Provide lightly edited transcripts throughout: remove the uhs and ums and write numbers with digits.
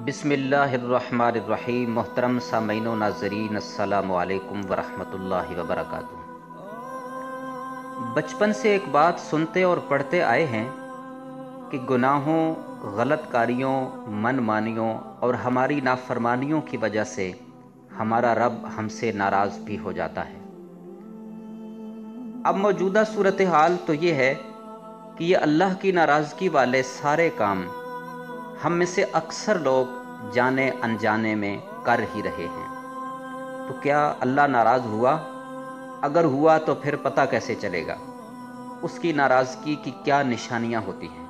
बिस्मिल्लाहिर्रहमानिर्रहीम। मोहतरम सामीन व नाज़रीन, अस्सलामु अलैकुम वरहमतुल्लाहि वबरकातुहू। बचपन से एक बात सुनते और पढ़ते आए हैं कि गुनाहों, गलत कारियों, मनमानियों और हमारी नाफरमानियों की वजह से हमारा रब हमसे नाराज़ भी हो जाता है। अब मौजूदा सूरत हाल तो ये है कि ये अल्लाह की नाराज़गी वाले सारे काम हम में से अक्सर लोग जाने अनजाने में कर ही रहे हैं। तो क्या अल्लाह नाराज़ हुआ? अगर हुआ तो फिर पता कैसे चलेगा? उसकी नाराज़गी की क्या निशानियां होती हैं?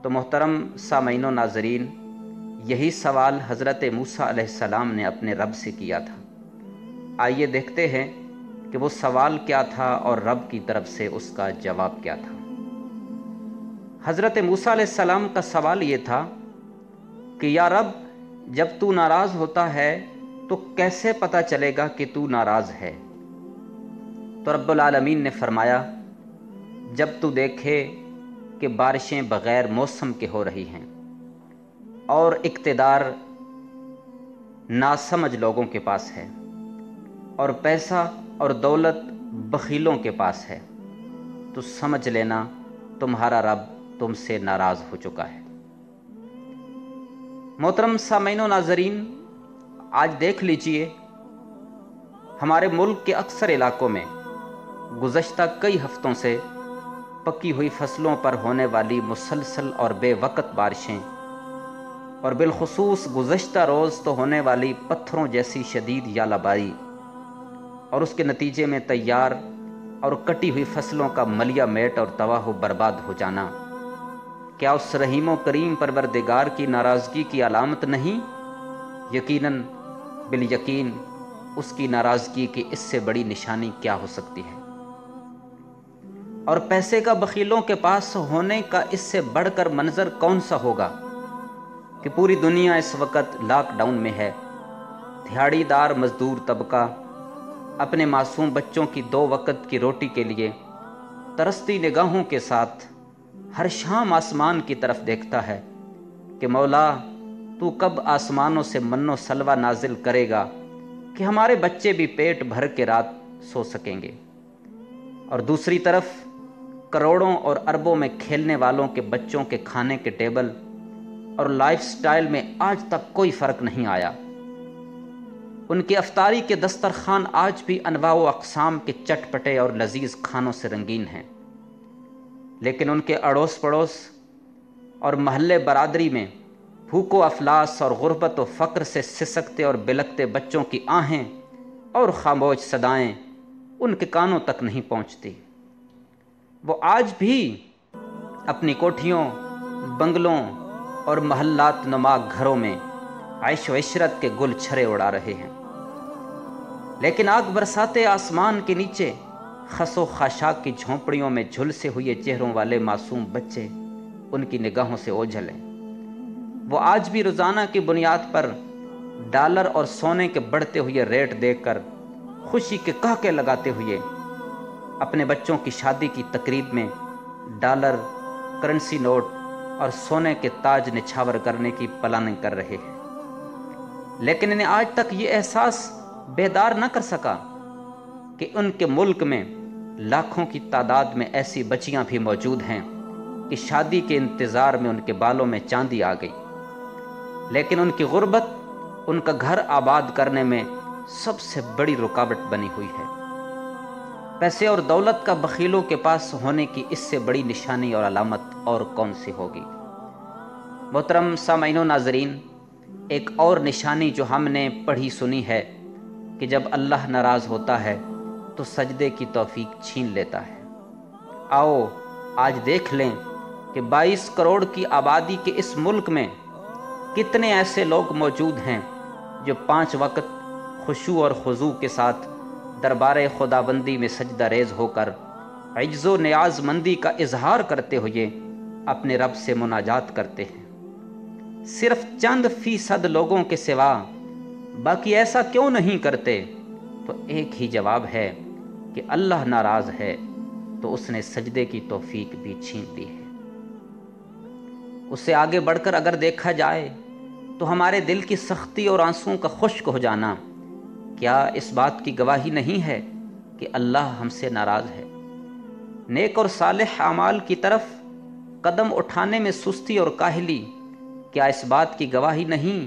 तो मोहतरम सामीन व नाज़रीन, यही सवाल हज़रत मूसा अलैहिस्सलाम ने अपने रब से किया था। आइए देखते हैं कि वो सवाल क्या था और रब की तरफ से उसका जवाब क्या था। हज़रत मूसा अलैहिस्सलाम का सवाल ये था कि या रब, जब तू नाराज़ होता है तो कैसे पता चलेगा कि तू नाराज़ है? तो रब्बुल आलमीन ने फरमाया, जब तू देखे कि बारिशें बग़ैर मौसम के हो रही हैं और इक़्तिदार नासमझ लोगों के पास है और पैसा और दौलत बखीलों के पास है, तो समझ लेना तुम्हारा रब तुमसे नाराज़ हो चुका है। मोहतरम सामीन व नाज़रीन, आज देख लीजिए हमारे मुल्क के अक्सर इलाकों में गुज़श्ता कई हफ्तों से पकी हुई फसलों पर होने वाली मुसलसल और बेवक़्त बारिशें और बिलखुसूस गुज़श्ता रोज़ तो होने वाली पत्थरों जैसी शदीद यालाबारी और उसके नतीजे में तैयार और कटी हुई फसलों का मलिया मेट और तबाह बर्बाद हो जाना, क्या उस रहीम करीम परवरदिगार की नाराज़गी की अलामत नहीं? यकीनन बिल यकीन उसकी नाराज़गी की इससे बड़ी निशानी क्या हो सकती है? और पैसे का बखीलों के पास होने का इससे बढ़कर मंजर कौन सा होगा कि पूरी दुनिया इस वक्त लॉकडाउन में है। दिहाड़ीदार मजदूर तबका अपने मासूम बच्चों की 2 वक्त की रोटी के लिए तरसती निगाहों के साथ हर शाम आसमान की तरफ देखता है कि मौला, तू कब आसमानों से मन्नो सलवा नाजिल करेगा कि हमारे बच्चे भी पेट भर के रात सो सकेंगे। और दूसरी तरफ करोड़ों और अरबों में खेलने वालों के बच्चों के खाने के टेबल और लाइफस्टाइल में आज तक कोई फ़र्क नहीं आया। उनकी अफ्तारी के दस्तरखान आज भी अनवा व अक़साम के चटपटे और लजीज खानों से रंगीन हैं, लेकिन उनके अड़ोस पड़ोस और महल्ले बरादरी में भूखो अफलास और गुर्बत व फ़क्र से सिसकते और बिलकते बच्चों की आहें और खामोश सदाएं उनके कानों तक नहीं पहुंचती। वो आज भी अपनी कोठियों, बंगलों और महल्लात नुमा घरों में ऐश व इशरत के गुल छरे उड़ा रहे हैं, लेकिन आग बरसाते आसमान के नीचे खसो खाशाक की झोंपड़ियों में झुलसे हुए चेहरों वाले मासूम बच्चे उनकी निगाहों से ओझल हैं। वो आज भी रोज़ाना की बुनियाद पर डॉलर और सोने के बढ़ते हुए रेट देखकर खुशी के कहके लगाते हुए अपने बच्चों की शादी की तकरीब में डॉलर, करेंसी नोट और सोने के ताज निछावर करने की प्लानिंग कर रहे हैं। लेकिन इन्हें आज तक ये एहसास बेदार न कर सका कि उनके मुल्क में लाखों की तादाद में ऐसी बच्चियां भी मौजूद हैं कि शादी के इंतज़ार में उनके बालों में चांदी आ गई, लेकिन उनकी गुर्बत उनका घर आबाद करने में सबसे बड़ी रुकावट बनी हुई है। पैसे और दौलत का बखीलों के पास होने की इससे बड़ी निशानी और अलामत और कौन सी होगी? मोहतरम सामीन व नाज़रीन, एक और निशानी जो हमने पढ़ी सुनी है कि जब अल्लाह नाराज़ होता है तो सजदे की तौफीक छीन लेता है। आओ आज देख लें कि 22 करोड़ की आबादी के इस मुल्क में कितने ऐसे लोग मौजूद हैं जो 5 वक्त खुशू और खुजू के साथ दरबार खुदाबंदी में सजदा रेज़ होकर इज्ज़ो नियाज़मंदी का इजहार करते हुए अपने रब से मुनाजात करते हैं। सिर्फ चंद फीसद लोगों के सिवा बाकी ऐसा क्यों नहीं करते? तो एक ही जवाब है कि अल्लाह नाराज़ है तो उसने सजदे की तौफीक भी छीन ली है। उससे आगे बढ़कर अगर देखा जाए تو ہمارے دل کی سختی اور آنسوؤں کا خشک ہو جانا کیا اس بات کی گواہی نہیں ہے کہ اللہ ہم سے ناراض ہے؟ نیک اور صالح اعمال کی طرف قدم اٹھانے میں سستی اور کاہلی کیا اس بات کی گواہی نہیں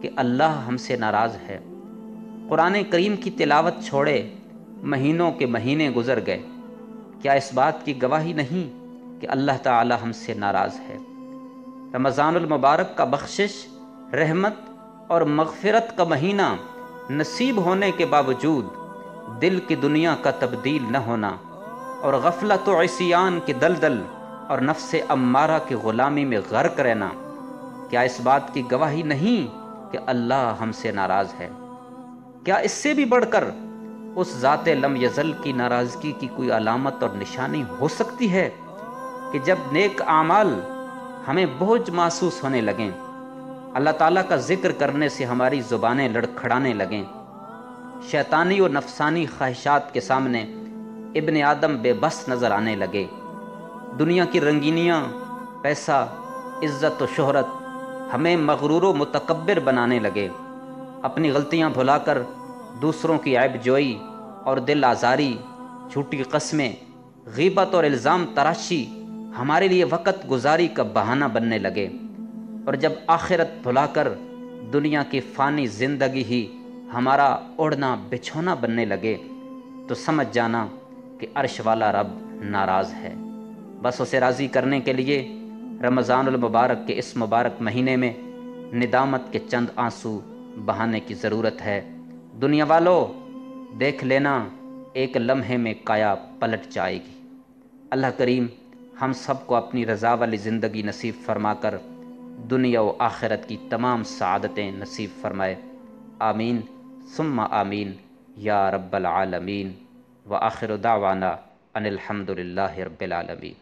کہ اللہ ہم سے ناراض ہے؟ قرآن کریم کی تلاوت چھوڑے مہینوں کے مہینے گزر گئے، کیا اس بات کی گواہی نہیں کہ اللہ تعالی ہم سے ناراض ہے؟ رمضان المبارک کا بخشش، رحمت اور مغفرت کا مہینہ نصیب ہونے کے باوجود دل کی دنیا کا تبدیل نہ ہونا اور غفلت و عصیان کی دلدل اور نفس امارہ کی غلامی میں غرق رہنا کیا اس بات کی گواہی نہیں کہ اللہ ہم سے ناراض ہے؟ کیا اس سے بھی بڑھ کر اس ذات لم یزل کی ناراضگی کی کوئی علامت اور نشانی ہو سکتی ہے کہ جب نیک اعمال ہمیں بوجھ محسوس ہونے لگیں، اللہ تعالیٰ کا ذکر کرنے سے ہماری زبانیں لڑکھڑانے لگیں، شیطانی اور نفسانی خواہشات کے سامنے ابن آدم بے بس نظر آنے لگے، دنیا کی رنگینیاں، پیسہ، عزت و شہرت ہمیں مغرور و متکبر بنانے لگے، اپنی غلطیاں بھلا کر دوسروں کی عیب جوئی اور دل آزاری، جھوٹی قسمیں، غیبت اور الزام تراشی ہمارے لیے وقت گزاری کا بہانہ بننے لگے، اور جب آخرت بھلا کر دنیا کی فانی زندگی ہی ہمارا اوڑھنا بچھونا بننے لگے تو سمجھ جانا کہ عرش والا رب ناراض ہے۔ بس اسے راضی کرنے کے لیے رمضان المبارک کے اس مبارک مہینے میں ندامت کے چند آنسو بہانے کی ضرورت ہے۔ دنیا والو، دیکھ لینا ایک لمحے میں کایا پلٹ جائے گی۔ اللہ کریم ہم سب کو اپنی رضا والی زندگی نصیب فرما کر دنیا و آخرت کی تمام سعادتیں نصیب فرمائے، آمین ثم آمین یا رب العالمین، وآخر دعوانا ان الحمد للہ رب العالمین۔